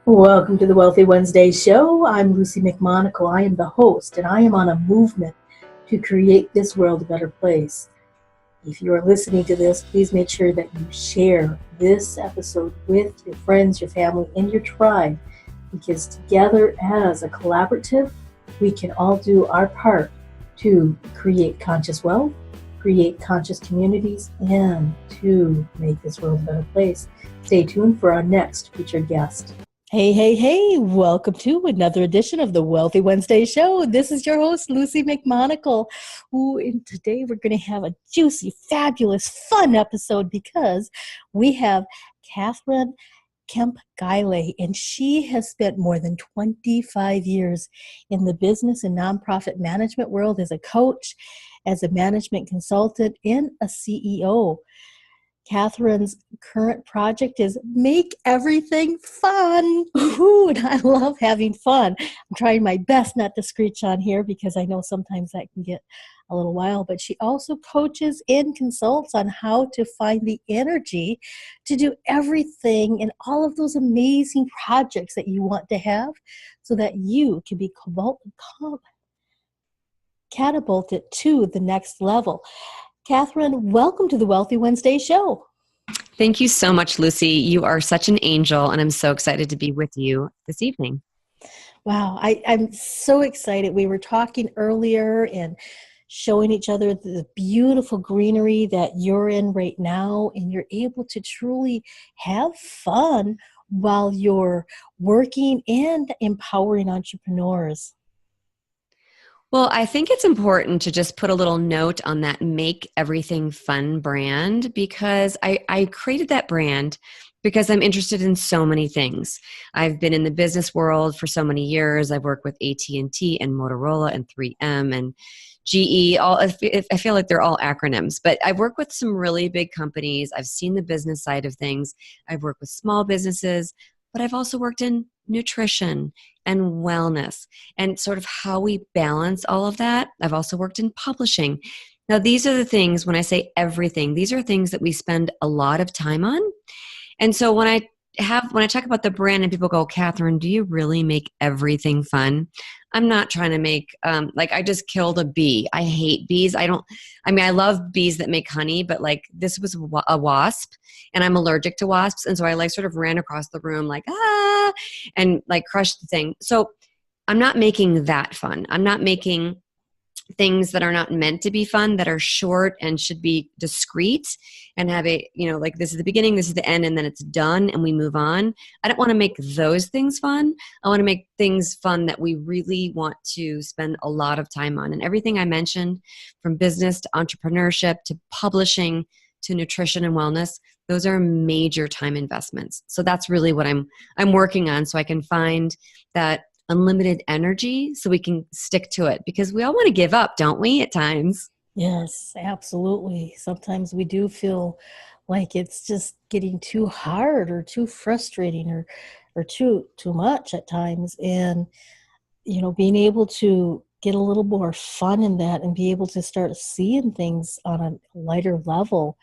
Welcome to the Wealthy Wednesday show. I'm Lucy McMonagle. I am the host, and I am on a movement to create this world a better place. If you are listening to this, please make sure that you share this episode with your friends, your family, and your tribe, because together as a collaborative, we can all do our part to create conscious wealth, create conscious communities, and to make this world a better place. Stay tuned for our next featured guest. Hey, welcome to another edition of the Wealthy Wednesday show. This is your host, Lucy McMonagle. And today we're going to have a juicy, fabulous, fun episode because we have Kathryn Kemp Guylay, and she has spent more than 25 years in the business and nonprofit management world as a coach, as a management consultant, and a CEO. Kathryn's current project is Make Everything Fun. Ooh, and I love having fun. I'm trying my best not to screech on here because I know sometimes that can get a little wild, but she also coaches and consults on how to find the energy to do everything and all of those amazing projects that you want to have so that you can be catapulted to the next level. Kathryn, welcome to the Wealthy Wednesday show. Thank you so much, Lucy. You are such an angel, and I'm so excited to be with you this evening. Wow, I'm so excited. We were talking earlier and showing each other the beautiful greenery that you're in right now, and you're able to truly have fun while you're working and empowering entrepreneurs. Well, I think it's important to just put a little note on that Make Everything Fun brand because I created that brand because I'm interested in so many things. I've been in the business world for so many years. I've worked with AT&T and Motorola and 3M and GE. I feel like they're all acronyms, but I've worked with some really big companies. I've seen the business side of things. I've worked with small businesses, but I've also worked in nutrition and wellness and sort of how we balance all of that. I've also worked in publishing. Now, these are the things, when I say everything, these are things that we spend a lot of time on. And so when I talk about the brand and people go, Kathryn, do you really make everything fun? I'm not trying to make, I just killed a bee. I hate bees. I love bees that make honey, but like this was a wasp and I'm allergic to wasps. And so I sort of ran across the room and crushed the thing. So I'm not making that fun. I'm not making things that are not meant to be fun, that are short and should be discreet and have this is the beginning, this is the end, and then it's done and we move on. I don't want to make those things fun. I want to make things fun that we really want to spend a lot of time on. And everything I mentioned, from business to entrepreneurship to publishing to nutrition and wellness, those are major time investments. So that's really what I'm working on, so I can find that unlimited energy so we can stick to it, because we all want to give up, don't we, at times? Yes, absolutely. Sometimes we do feel like it's just getting too hard or too frustrating or too much at times. And, being able to get a little more fun in that and be able to start seeing things on a lighter level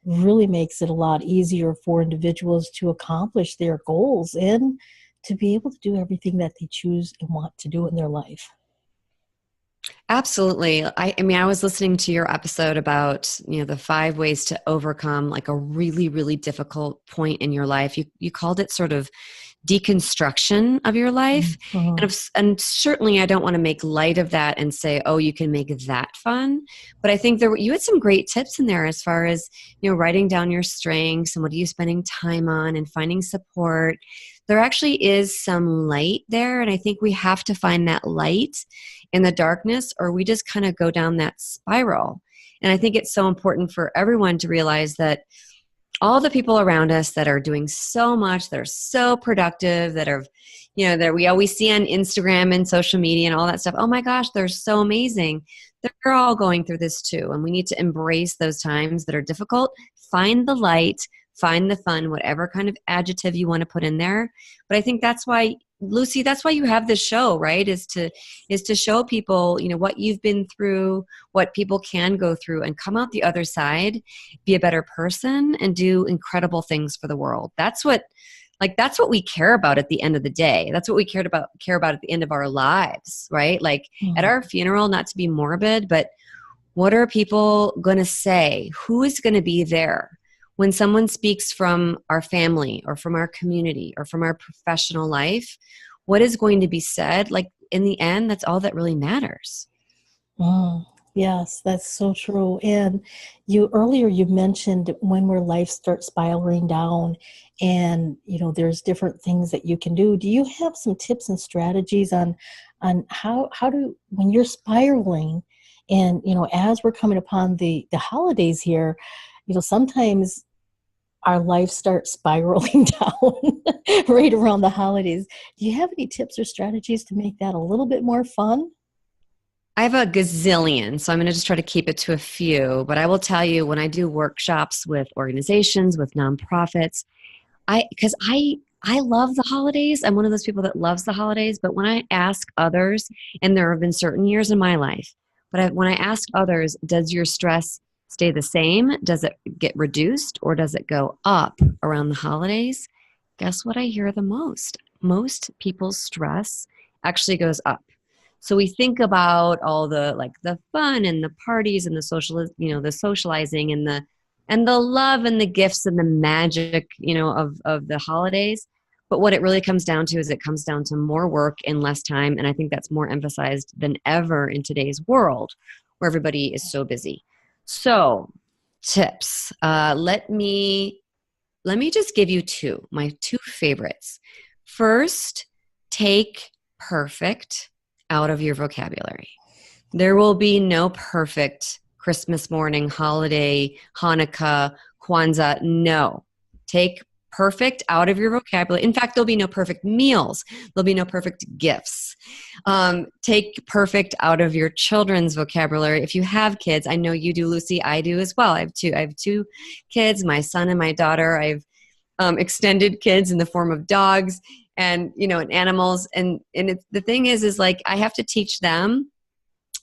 really makes it a lot easier for individuals to accomplish their goals and to be able to do everything that they choose and want to do in their life. Absolutely. I was listening to your episode about, the 5 ways to overcome like a really, really difficult point in your life. You called it sort of deconstruction of your life. Mm-hmm. And certainly I don't want to make light of that and say, oh, you can make that fun. But I think you had some great tips in there as far as, writing down your strengths and what are you spending time on and finding support. There actually is some light there. And I think we have to find that light in the darkness, or we just kind of go down that spiral. And I think it's so important for everyone to realize that all the people around us that are doing so much, that are so productive, that are, that we always see on Instagram and social media and all that stuff. Oh my gosh, they're so amazing. They're all going through this too. And we need to embrace those times that are difficult, find the light, find the fun, whatever kind of adjective you want to put in there. But I think that's why, Lucy, that's why you have this show, right? Is to show people, what you've been through, what people can go through and come out the other side, be a better person and do incredible things for the world. That's what Like that's what we care about at the end of the day. That's what we care about at the end of our lives, right? Like at Mm. our funeral, not to be morbid, but what are people going to say? Who is going to be there? When someone speaks from our family or from our community or from our professional life, what is going to be said? Like in the end, that's all that really matters. Mm, yes, that's so true. And earlier you mentioned when where life starts spiraling down and there's different things that you can do. Do you have some tips and strategies on how to when you're spiraling and as we're coming upon the holidays here, sometimes our life starts spiraling down right around the holidays. Do you have any tips or strategies to make that a little bit more fun? I have a gazillion, so I'm going to just try to keep it to a few. But I will tell you, when I do workshops with organizations, with nonprofits, because I love the holidays. I'm one of those people that loves the holidays. But when I ask others, and there have been certain years in my life, when I ask others, does your stress stay the same? Does it get reduced, or does it go up around the holidays? Guess what I hear the most? Most people's stress actually goes up. So we think about all the fun and the parties and the socializing and the love and the gifts and the magic, of the holidays. But what it really comes down to is it comes down to more work in less time. And I think that's more emphasized than ever in today's world where everybody is so busy. So tips, let me just give you my two favorites. First, take perfect out of your vocabulary. There will be no perfect Christmas morning, holiday, Hanukkah, Kwanzaa. No. Take perfect out of your vocabulary. In fact, there'll be no perfect meals. There'll be no perfect gifts. Take perfect out of your children's vocabulary. If you have kids, I know you do, Lucy. I do as well. I have two kids, my son and my daughter. I've extended kids in the form of dogs and animals. And the thing is like, I have to teach them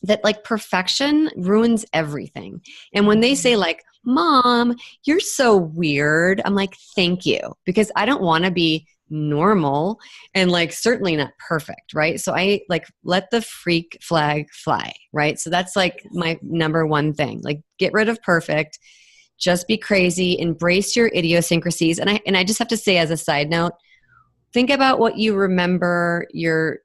that like perfection ruins everything. And when they say like, Mom, you're so weird, I'm like, thank you, because I don't want to be normal and like certainly not perfect, right? So I like let the freak flag fly, right? So that's like my number one thing. Like get rid of perfect, just be crazy, embrace your idiosyncrasies. And I just have to say as a side note, think about what you remember your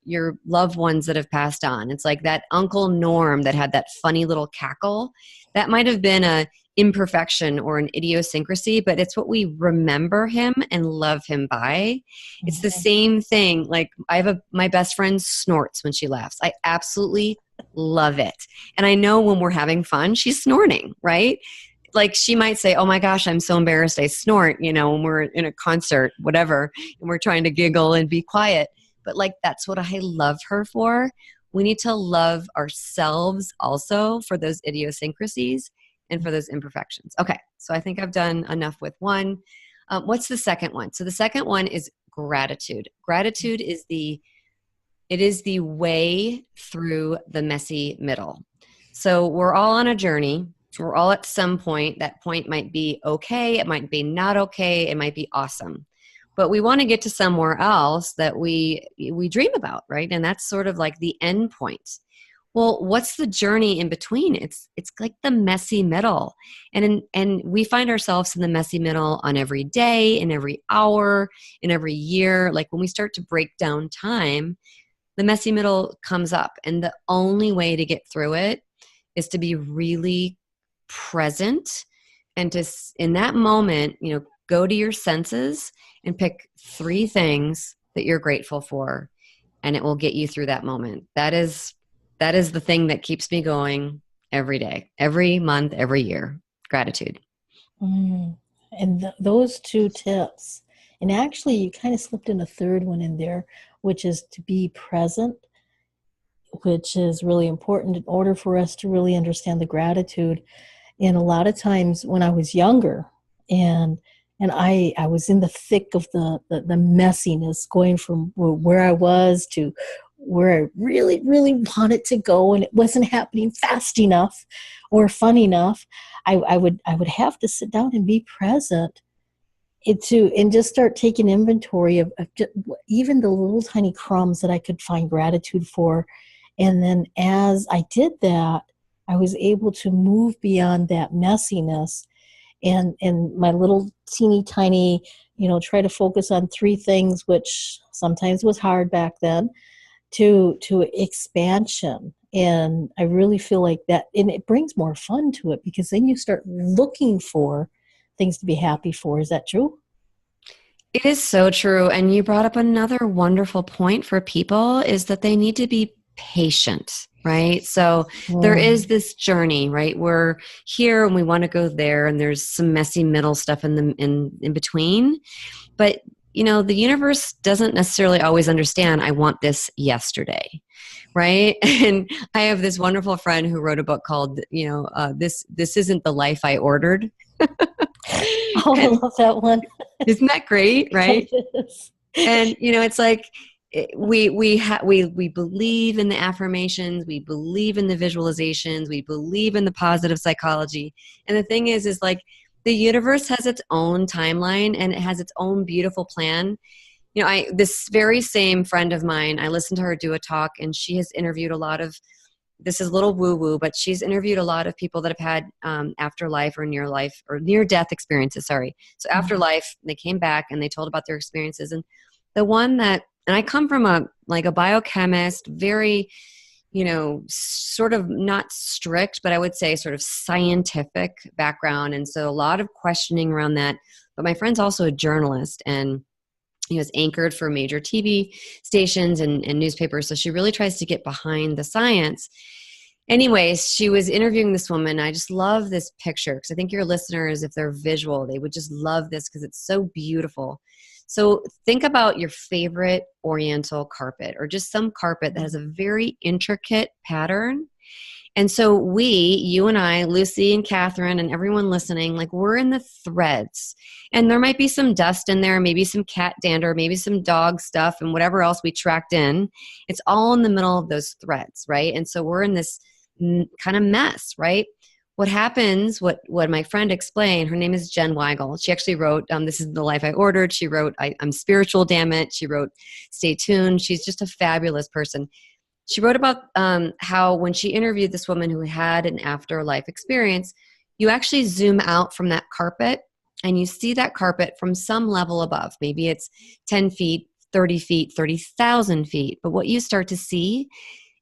loved ones that have passed on. It's like that Uncle Norm that had that funny little cackle. That might have been a imperfection or an idiosyncrasy, but it's what we remember him and love him by. It's the same thing. Like my best friend snorts when she laughs. I absolutely love it. And I know when we're having fun, she's snorting, right? Like she might say, oh my gosh, I'm so embarrassed I snort, when we're in a concert, whatever, and we're trying to giggle and be quiet. But like, that's what I love her for. We need to love ourselves also for those idiosyncrasies and for those imperfections. Okay, so I think I've done enough with one. What's the second one? So the second one is gratitude. Gratitude is the way through the messy middle. So we're all on a journey. We're all at some point. That point might be okay. It might be not okay. It might be awesome. But we want to get to somewhere else that we dream about, right? And that's sort of like the end point. Well, what's the journey in between? It's like the messy middle. And we find ourselves in the messy middle on every day, in every hour, in every year. Like when we start to break down time, the messy middle comes up. And the only way to get through it is to be really present and to in that moment go to your senses and pick 3 things that you're grateful for, and it will get you through that moment. That is the thing that keeps me going every day, every month, every year. Gratitude. And those 2 tips, and actually you kind of slipped in a third one in there, which is to be present, which is really important in order for us to really understand the gratitude. And a lot of times when I was younger and I was in the thick of the messiness, going from where I was to where I really, really wanted to go, and it wasn't happening fast enough or fun enough, I would have to sit down and be present and just start taking inventory of even the little tiny crumbs that I could find gratitude for. And then as I did that, I was able to move beyond that messiness and my little teeny tiny, try to focus on three things, which sometimes was hard back then, to expansion. And I really feel like that, and it brings more fun to it because then you start looking for things to be happy for. Is that true? It is so true. And you brought up another wonderful point for people is that they need to be patient, right? So there is this journey, right? We're here and we want to go there, and there's some messy middle stuff in between. But the universe doesn't necessarily always understand, I want this yesterday, right? And I have this wonderful friend who wrote a book called, this isn't the life I ordered. Oh, I love that one. Isn't that great, right? It is. And it's like we believe in the affirmations, we believe in the visualizations, we believe in the positive psychology. And the thing is like the universe has its own timeline and it has its own beautiful plan. This very same friend of mine, I listened to her do a talk, and she has interviewed a lot of, this is a little woo-woo, but she's interviewed a lot of people that have had afterlife or near-death experiences, sorry. So afterlife, they came back and they told about their experiences. And the one that, and I come from a biochemist, very, sort of not strict, but I would say sort of scientific background. And so a lot of questioning around that. But my friend's also a journalist, and he was anchored for major TV stations and newspapers. So she really tries to get behind the science. Anyways, she was interviewing this woman. I just love this picture because I think your listeners, if they're visual, they would just love this because it's so beautiful. So think about your favorite oriental carpet, or just some carpet that has a very intricate pattern. And so you and I, Lucy and Kathryn and everyone listening, like we're in the threads, and there might be some dust in there, maybe some cat dander, maybe some dog stuff and whatever else we tracked in. It's all in the middle of those threads, right? And so we're in this kind of mess, right? What happens, what my friend explained, her name is Jen Weigel. She actually wrote, This is the Life I Ordered. She wrote, I'm Spiritual, Damn It. She wrote, Stay Tuned. She's just a fabulous person. She wrote about how when she interviewed this woman who had an afterlife experience, you actually zoom out from that carpet and you see that carpet from some level above. Maybe it's 10 feet, 30 feet, 30,000 feet. But what you start to see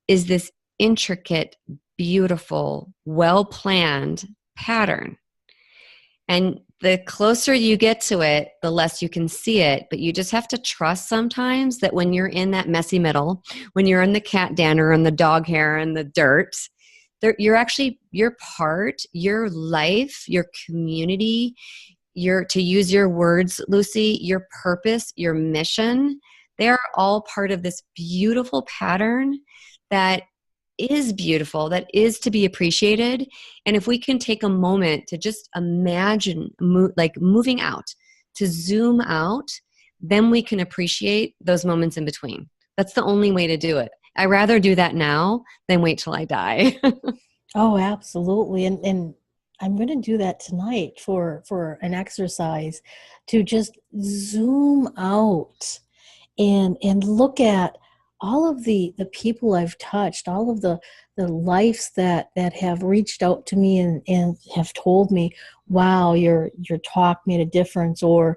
is this intricate, beautiful, well-planned pattern. And the closer you get to it, the less you can see it. But you just have to trust sometimes that when you're in that messy middle, when you're in the cat dander and the dog hair and the dirt, you're actually, your part, your life, your community, to use your words, Lucy, your purpose, your mission, they are all part of this beautiful pattern that is beautiful, that is to be appreciated. And if we can take a moment to just imagine moving out, to zoom out, then we can appreciate those moments in between. That's the only way to do it. I'd rather do that now than wait till I die. Oh, absolutely. And I'm going to do that tonight for an exercise, to just zoom out and look at all of the people I've touched, all of the lives that have reached out to me and have told me, wow, your talk made a difference, or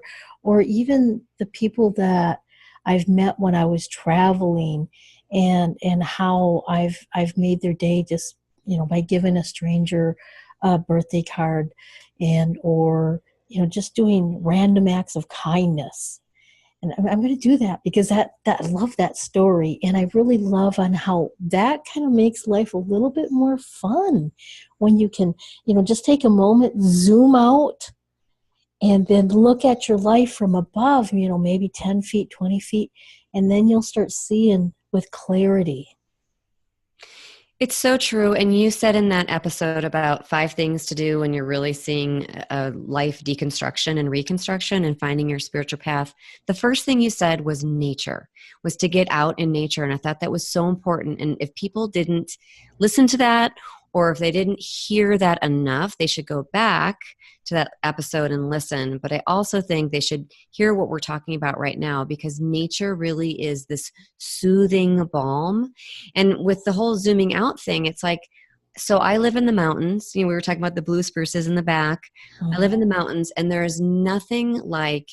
even the people that I've met when I was traveling, and how I've made their day just, by giving a stranger a birthday card, or just doing random acts of kindness. And I'm going to do that because I love that story. And I really love on how that kind of makes life a little bit more fun when you can, just take a moment, zoom out, and then look at your life from above, maybe 10 feet, 20 feet, and then you'll start seeing with clarity. It's so true. And you said in that episode about 5 things to do when you're really seeing a life deconstruction and reconstruction and finding your spiritual path. The first thing you said was nature, was to get out in nature. And I thought that was so important. And if people didn't listen to that or if they didn't hear that enough, they should go back to that episode and listen. But I also think they should hear what we're talking about right now, because nature really is this soothing balm. And with the whole zooming out thing, it's like, so I live in the mountains. We were talking about the blue spruces in the back. I live in the mountains, and there is nothing like,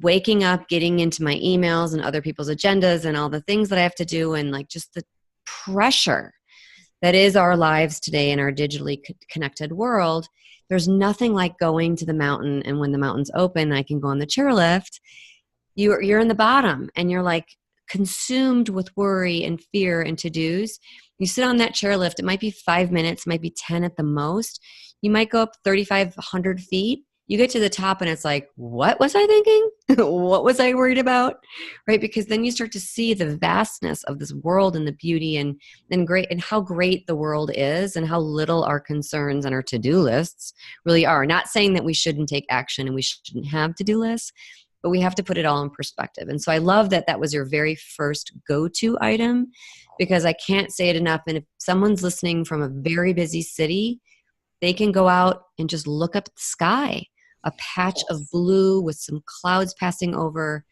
waking up, getting into my emails and other people's agendas and all the things that I have to do, and like just the pressure that is our lives today in our digitally connected world. There's nothing like going to the mountain, and when the mountain's open, I can go on the chairlift. You're in the bottom, and you're like consumed with worry and fear and to-dos. You sit on that chairlift, it might be 5 minutes, might be 10 at the most. You might go up 3,500 feet. You get to the top and it's like, what was I thinking? What was I worried about? Right? Because then you start to see the vastness of this world and the beauty and how great the world is, and how little our concerns and our to-do lists really are. Not saying that we shouldn't take action and we shouldn't have to-do lists, but we have to put it all in perspective. And so I love that that was your very first go-to item, because I can't say it enough. And if someone's listening from a very busy city, they can go out and just look up at the sky, a patch of blue with some clouds passing over,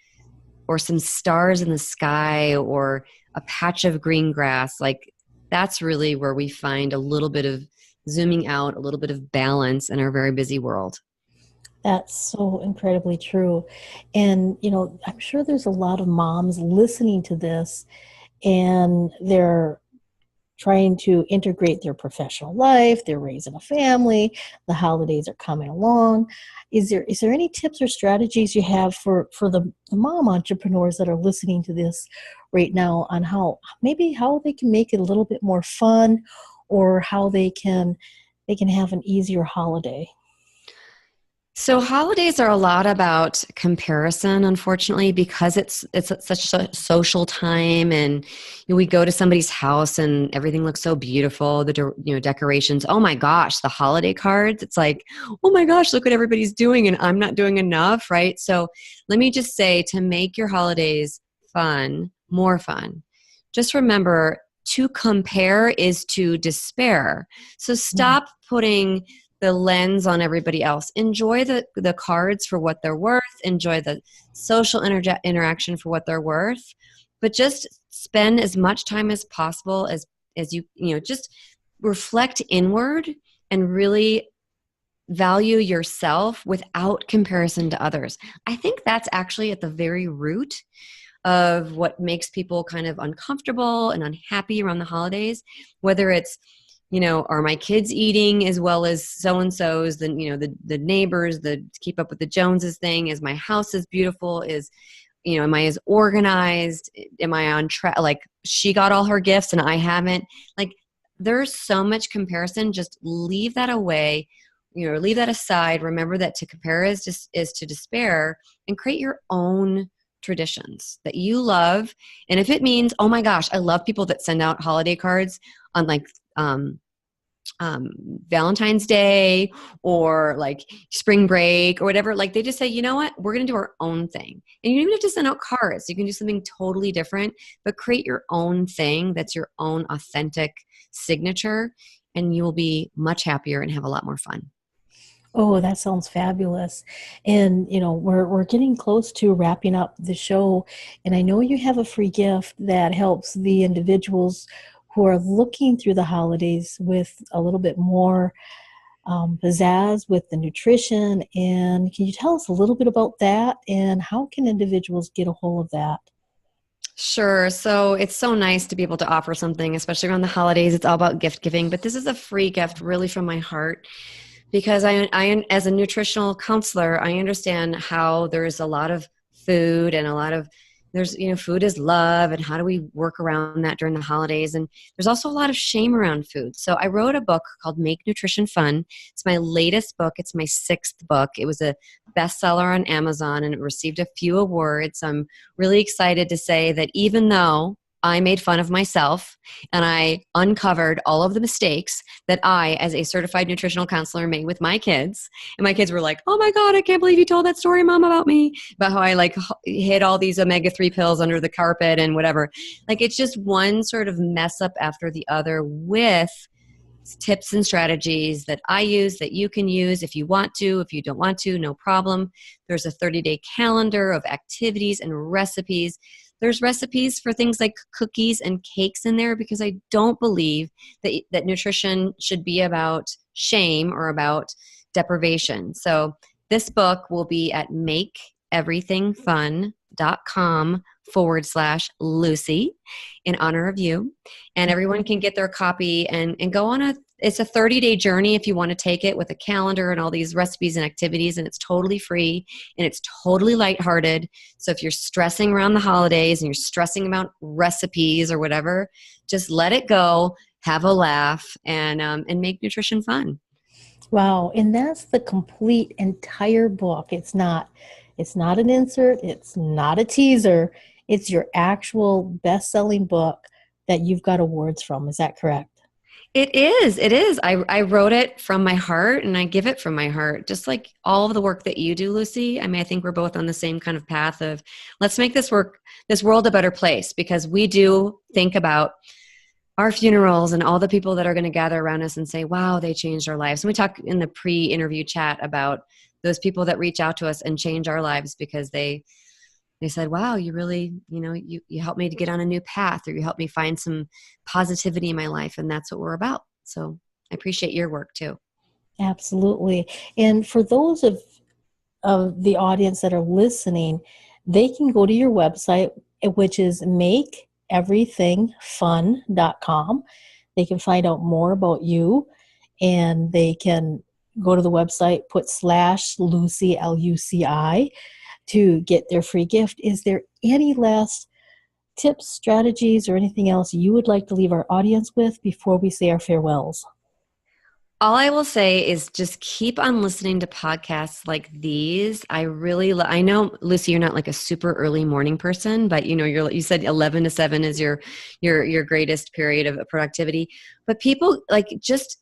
or some stars in the sky, or a patch of green grass. Like, that's really where we find a little bit of zooming out, a little bit of balance in our very busy world. That's so incredibly true. And, I'm sure there's a lot of moms listening to this, and they're trying to integrate their professional life. They're raising a family. The holidays are coming along. Is there any tips or strategies you have for the mom entrepreneurs that are listening to this right now on how they can make it a little bit more fun, or how they can have an easier holiday? So holidays are a lot about comparison, unfortunately, because it's such a social time, and we go to somebody's house and everything looks so beautiful. The decorations. Oh my gosh, the holiday cards. It's like, oh my gosh, look what everybody's doing, and I'm not doing enough, right? So let me just say, to make your holidays fun, more fun, just remember, to compare is to despair. So stop putting the lens on everybody else. Enjoy the cards for what they're worth. Enjoy the social interaction for what they're worth. But just spend as much time as possible as just reflect inward and really value yourself without comparison to others. I think that's actually at the very root of what makes people kind of uncomfortable and unhappy around the holidays, whether it's, are my kids eating as well as so-and-so's, the neighbors, the keep up with the Joneses thing, is my house as beautiful, am I as organized, am I on track, like she got all her gifts and I haven't. Like, there's so much comparison. Just leave that away, leave that aside. Remember that to compare is to despair, and create your own traditions that you love. And if it means, oh my gosh, I love people that send out holiday cards on like Valentine's Day or like spring break or whatever. Like, they just say, you know what, we're going to do our own thing. And you don't even have to send out cards. You can do something totally different, but create your own thing that's your own authentic signature, and you will be much happier and have a lot more fun. Oh, that sounds fabulous. And, we're getting close to wrapping up the show. And I know you have a free gift that helps the individuals who are looking through the holidays with a little bit more pizzazz with the nutrition. And can you tell us a little bit about that, and how can individuals get a hold of that? Sure. So it's so nice to be able to offer something, especially around the holidays. It's all about gift giving, but this is a free gift really from my heart. Because I, as a nutritional counselor, I understand how there's a lot of food and food is love, and how do we work around that during the holidays? And there's also a lot of shame around food. So I wrote a book called Make Nutrition Fun. It's my latest book. It's my 6th book. It was a bestseller on Amazon, and it received a few awards. I'm really excited to say that even though I made fun of myself and I uncovered all of the mistakes that I, as a certified nutritional counselor, made with my kids. And my kids were like, oh my God, I can't believe you told that story, Mom, about me, about how I hid all these omega-3 pills under the carpet and whatever. Like, it's just one sort of mess up after the other with tips and strategies that I use that you can use if you want to. If you don't want to, no problem. There's a 30-day calendar of activities and recipes. There's recipes for things like cookies and cakes in there because I don't believe that nutrition should be about shame or about deprivation. So this book will be at makeeverythingfun.com/Lucy in honor of you. And everyone can get their copy and go on it's a 30-day journey if you want to take it with a calendar and all these recipes and activities, and it's totally free and it's totally lighthearted. So if you're stressing around the holidays and you're stressing about recipes or whatever, just let it go, have a laugh, and make nutrition fun. Wow, and that's the complete entire book. It's not an insert, it's not a teaser. It's your actual best-selling book that you've got awards from. Is that correct? It is. I wrote it from my heart and I give it from my heart, just like all of the work that you do, Lucy. I mean, I think we're both on the same kind of path of let's make this world a better place, because we do think about our funerals and all the people that are going to gather around us and say, wow, they changed our lives. And we talk in the pre-interview chat about those people that reach out to us and change our lives because they said, wow, you really, you helped me to get on a new path, or you helped me find some positivity in my life. And that's what we're about. So I appreciate your work too. Absolutely. And for those of the audience that are listening, they can go to your website, which is makeeverythingfun.com. They can find out more about you, and they can go to the website, put /Lucy, Luci, to get their free gift. Is there any last tips, strategies, or anything else you would like to leave our audience with before we say our farewells? All I will say is just keep on listening to podcasts like these. I know, Lucy, you're not like a super early morning person, but you said 11 to 7 is your greatest period of productivity. But people just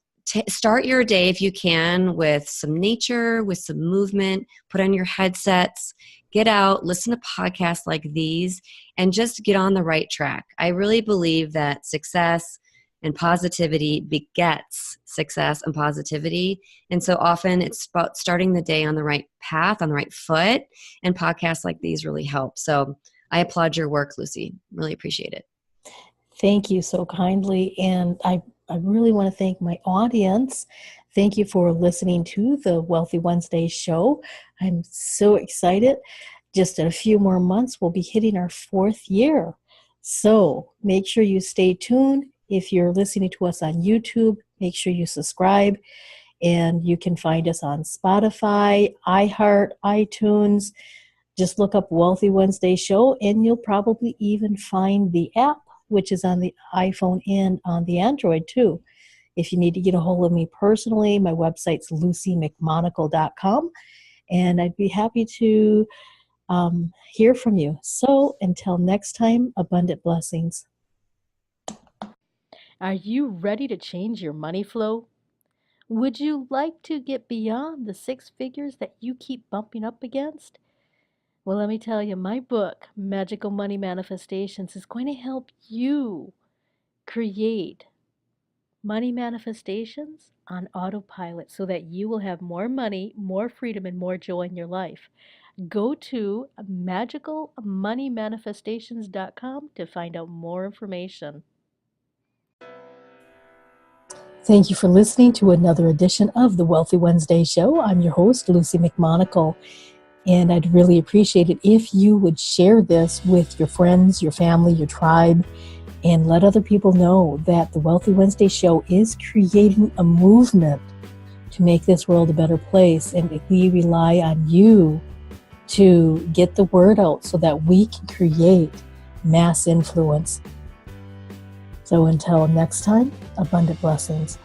start your day if you can with some nature, with some movement, put on your headsets, get out, listen to podcasts like these, and just get on the right track. I really believe that success and positivity begets success and positivity. And so often it's about starting the day on the right path, on the right foot, and podcasts like these really help. So I applaud your work, Lucy. Really appreciate it. Thank you so kindly. And I really want to thank my audience. Thank you for listening to the Wealthy Wednesday show. I'm so excited. Just in a few more months, we'll be hitting our 4th year. So make sure you stay tuned. If you're listening to us on YouTube, make sure you subscribe. And you can find us on Spotify, iHeart, iTunes. Just look up Wealthy Wednesday show, and you'll probably even find the app, which is on the iPhone and on the Android too. If you need to get a hold of me personally, my website's lucymcmonaco.com, and I'd be happy to hear from you. So until next time, abundant blessings. Are you ready to change your money flow? Would you like to get beyond the 6 figures that you keep bumping up against? Well, let me tell you, my book, Magical Money Manifestations, is going to help you create money manifestations on autopilot so that you will have more money, more freedom, and more joy in your life. Go to magicalmoneymanifestations.com to find out more information. Thank you for listening to another edition of the Wealthy Wednesday show. I'm your host, Lucy McMonaco. And I'd really appreciate it if you would share this with your friends, your family, your tribe, and let other people know that the Wealthy Wednesday show is creating a movement to make this world a better place. And we rely on you to get the word out so that we can create mass influence. So until next time, abundant blessings.